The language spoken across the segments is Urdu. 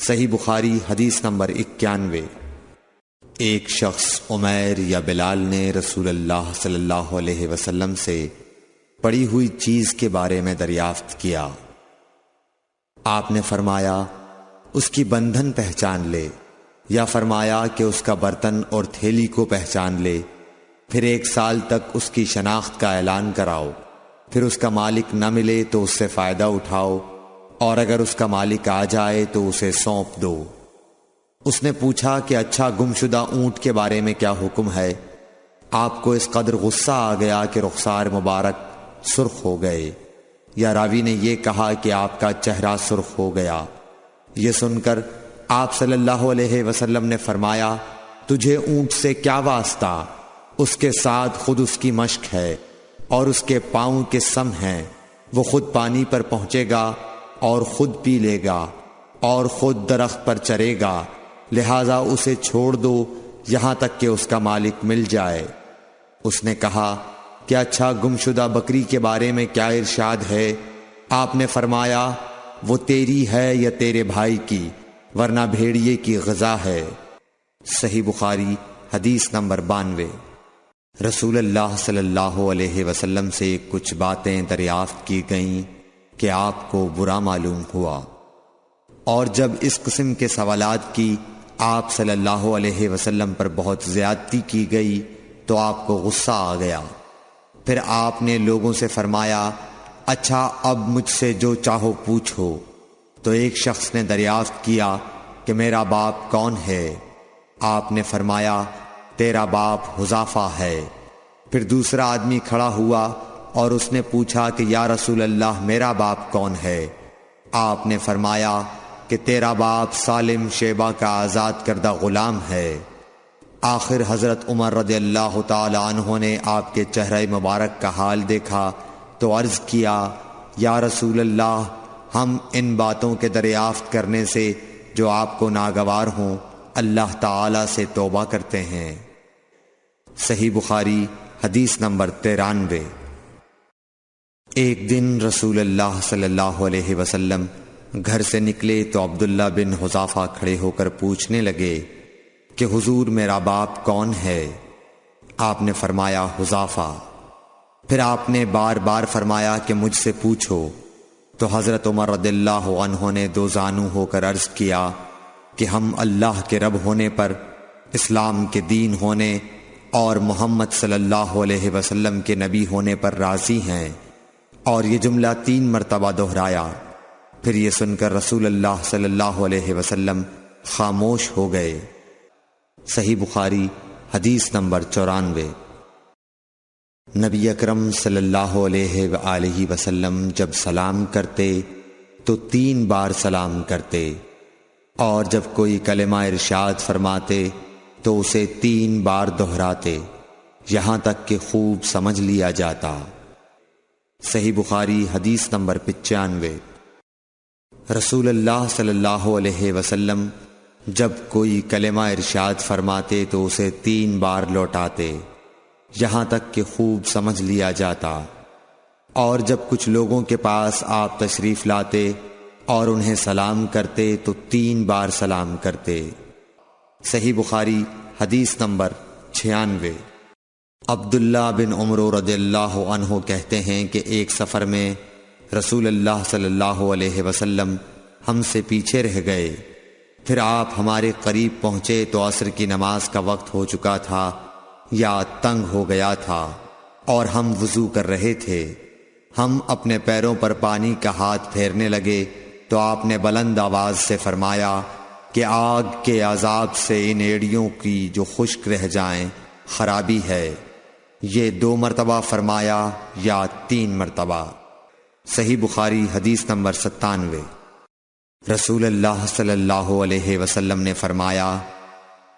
صحیح بخاری حدیث نمبر 91۔ ایک شخص عمیر یا بلال نے رسول اللہ صلی اللہ علیہ وسلم سے پڑی ہوئی چیز کے بارے میں دریافت کیا۔ آپ نے فرمایا اس کی بندھن پہچان لے، یا فرمایا کہ اس کا برتن اور تھیلی کو پہچان لے، پھر 1 سال تک اس کی شناخت کا اعلان کراؤ، پھر اس کا مالک نہ ملے تو اس سے فائدہ اٹھاؤ، اور اگر اس کا مالک آ جائے تو اسے سونپ دو۔ اس نے پوچھا کہ اچھا گمشدہ اونٹ کے بارے میں کیا حکم ہے؟ آپ کو اس قدر غصہ آ گیا کہ رخسار مبارک سرخ ہو گئے، یا راوی نے یہ کہا کہ آپ کا چہرہ سرخ ہو گیا۔ یہ سن کر آپ صلی اللہ علیہ وسلم نے فرمایا تجھے اونٹ سے کیا واسطہ؟ اس کے ساتھ خود اس کی مشق ہے اور اس کے پاؤں کے سم ہیں، وہ خود پانی پر پہنچے گا اور خود پی لے گا اور خود درخت پر چرے گا، لہذا اسے چھوڑ دو یہاں تک کہ اس کا مالک مل جائے۔ اس نے کہا کہ اچھا گمشدہ بکری کے بارے میں کیا ارشاد ہے؟ آپ نے فرمایا وہ تیری ہے یا تیرے بھائی کی، ورنہ بھیڑیے کی غذا ہے۔ صحیح بخاری حدیث نمبر 92۔ رسول اللہ صلی اللہ علیہ وسلم سے کچھ باتیں دریافت کی گئیں کہ آپ کو برا معلوم ہوا، اور جب اس قسم کے سوالات کی آپ صلی اللہ علیہ وسلم پر بہت زیادتی کی گئی تو آپ کو غصہ آ گیا۔ پھر آپ نے لوگوں سے فرمایا اچھا اب مجھ سے جو چاہو پوچھو۔ تو ایک شخص نے دریافت کیا کہ میرا باپ کون ہے؟ آپ نے فرمایا تیرا باپ حذافہ ہے۔ پھر دوسرا آدمی کھڑا ہوا اور اس نے پوچھا کہ یا رسول اللہ میرا باپ کون ہے؟ آپ نے فرمایا کہ تیرا باپ سالم شیبہ کا آزاد کردہ غلام ہے۔ آخر حضرت عمر رضی اللہ تعالی عنہ نے آپ کے چہرہ مبارک کا حال دیکھا تو عرض کیا یا رسول اللہ ہم ان باتوں کے دریافت کرنے سے جو آپ کو ناگوار ہوں اللہ تعالی سے توبہ کرتے ہیں۔ صحیح بخاری حدیث نمبر 93۔ ایک دن رسول اللہ صلی اللہ علیہ وسلم گھر سے نکلے تو عبداللہ بن حذافہ کھڑے ہو کر پوچھنے لگے کہ حضور میرا باپ کون ہے؟ آپ نے فرمایا حذافہ۔ پھر آپ نے بار بار فرمایا کہ مجھ سے پوچھو۔ تو حضرت عمر رضی اللہ عنہ نے دو زانو ہو کر عرض کیا کہ ہم اللہ کے رب ہونے پر، اسلام کے دین ہونے اور محمد صلی اللہ علیہ وسلم کے نبی ہونے پر راضی ہیں، اور یہ جملہ 3 مرتبہ دہرایا۔ پھر یہ سن کر رسول اللہ صلی اللہ علیہ وسلم خاموش ہو گئے۔ صحیح بخاری حدیث نمبر 94۔ نبی اکرم صلی اللہ علیہ وآلہ وسلم جب سلام کرتے تو 3 بار سلام کرتے، اور جب کوئی کلمہ ارشاد فرماتے تو اسے 3 بار دہراتے یہاں تک کہ خوب سمجھ لیا جاتا۔ صحیح بخاری حدیث نمبر 95۔ رسول اللہ صلی اللہ علیہ وسلم جب کوئی کلمہ ارشاد فرماتے تو اسے 3 بار لوٹاتے یہاں تک کہ خوب سمجھ لیا جاتا، اور جب کچھ لوگوں کے پاس آپ تشریف لاتے اور انہیں سلام کرتے تو 3 بار سلام کرتے۔ صحیح بخاری حدیث نمبر 96۔ عبداللہ بن عمر رضی اللہ عنہ کہتے ہیں کہ ایک سفر میں رسول اللہ صلی اللہ علیہ وسلم ہم سے پیچھے رہ گئے، پھر آپ ہمارے قریب پہنچے تو عصر کی نماز کا وقت ہو چکا تھا یا تنگ ہو گیا تھا، اور ہم وضو کر رہے تھے۔ ہم اپنے پیروں پر پانی کا ہاتھ پھیرنے لگے تو آپ نے بلند آواز سے فرمایا کہ آگ کے عذاب سے ان ایڑیوں کی جو خشک رہ جائیں خرابی ہے۔ یہ 2 مرتبہ فرمایا یا 3 مرتبہ۔ صحیح بخاری حدیث نمبر 97۔ رسول اللہ صلی اللہ علیہ وسلم نے فرمایا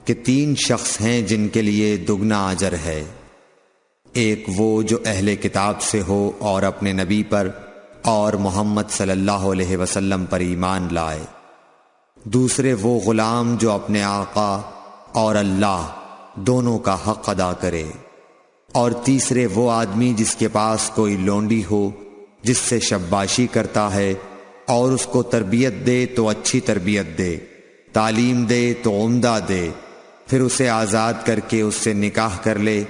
کہ 3 شخص ہیں جن کے لیے دگنا اجر ہے، ایک وہ جو اہل کتاب سے ہو اور اپنے نبی پر اور محمد صلی اللہ علیہ وسلم پر ایمان لائے، دوسرے وہ غلام جو اپنے آقا اور اللہ دونوں کا حق ادا کرے، اور تیسرے وہ آدمی جس کے پاس کوئی لونڈی ہو جس سے شباشی کرتا ہے اور اس کو تربیت دے تو اچھی تربیت دے، تعلیم دے تو عمدہ دے، پھر اسے آزاد کر کے اس سے نکاح کر لے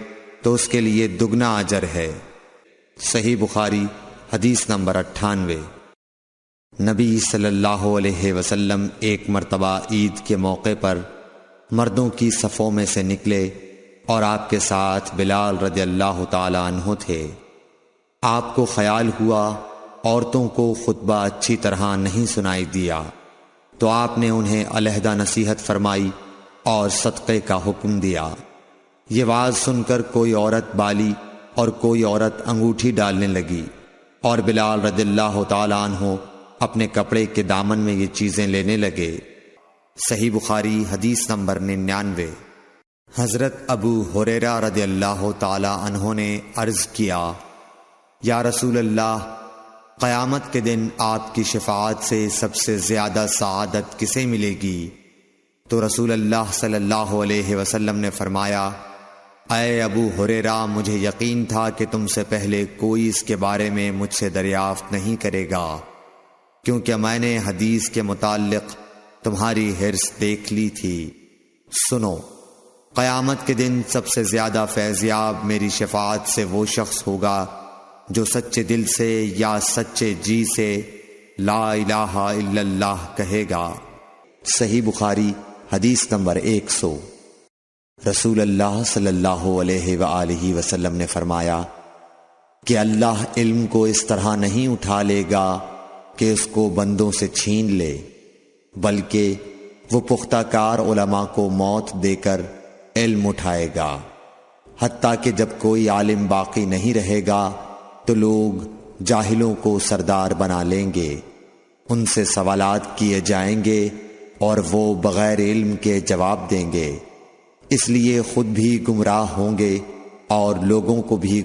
تو اس کے لیے دگنا اجر ہے۔ صحیح بخاری حدیث نمبر 98۔ نبی صلی اللہ علیہ وسلم ایک مرتبہ عید کے موقع پر مردوں کی صفوں میں سے نکلے اور آپ کے ساتھ بلال رضی اللہ تعالی عنہ تھے۔ آپ کو خیال ہوا عورتوں کو خطبہ اچھی طرح نہیں سنائی دیا، تو آپ نے انہیں علیحدہ نصیحت فرمائی اور صدقے کا حکم دیا۔ یہ واز سن کر کوئی عورت بالی اور کوئی عورت انگوٹھی ڈالنے لگی، اور بلال رضی اللہ تعالی عنہ اپنے کپڑے کے دامن میں یہ چیزیں لینے لگے۔ صحیح بخاری حدیث نمبر 99۔ حضرت ابو ہریرہ رضی اللہ تعالی عنہ نے عرض کیا، یا رسول اللہ، قیامت کے دن آپ کی شفاعت سے سب سے زیادہ سعادت کسے ملے گی؟ تو رسول اللہ صلی اللہ علیہ وسلم نے فرمایا، اے ابو ہریرہ، مجھے یقین تھا کہ تم سے پہلے کوئی اس کے بارے میں مجھ سے دریافت نہیں کرے گا، کیونکہ میں نے حدیث کے متعلق تمہاری حرص دیکھ لی تھی۔ سنو، قیامت کے دن سب سے زیادہ فیضیاب میری شفاعت سے وہ شخص ہوگا جو سچے دل سے یا سچے جی سے لا الہ الا اللہ کہے گا۔ صحیح بخاری حدیث نمبر 100۔ رسول اللہ صلی اللہ علیہ وآلہ وسلم نے فرمایا کہ اللہ علم کو اس طرح نہیں اٹھا لے گا کہ اس کو بندوں سے چھین لے، بلکہ وہ پختہ کار علماء کو موت دے کر علم اٹھائے گا، حتیٰ کہ جب کوئی عالم باقی نہیں رہے گا تو لوگ جاہلوں کو سردار بنا لیں گے، ان سے سوالات کیے جائیں گے اور وہ بغیر علم کے جواب دیں گے، اس لیے خود بھی گمراہ ہوں گے اور لوگوں کو بھی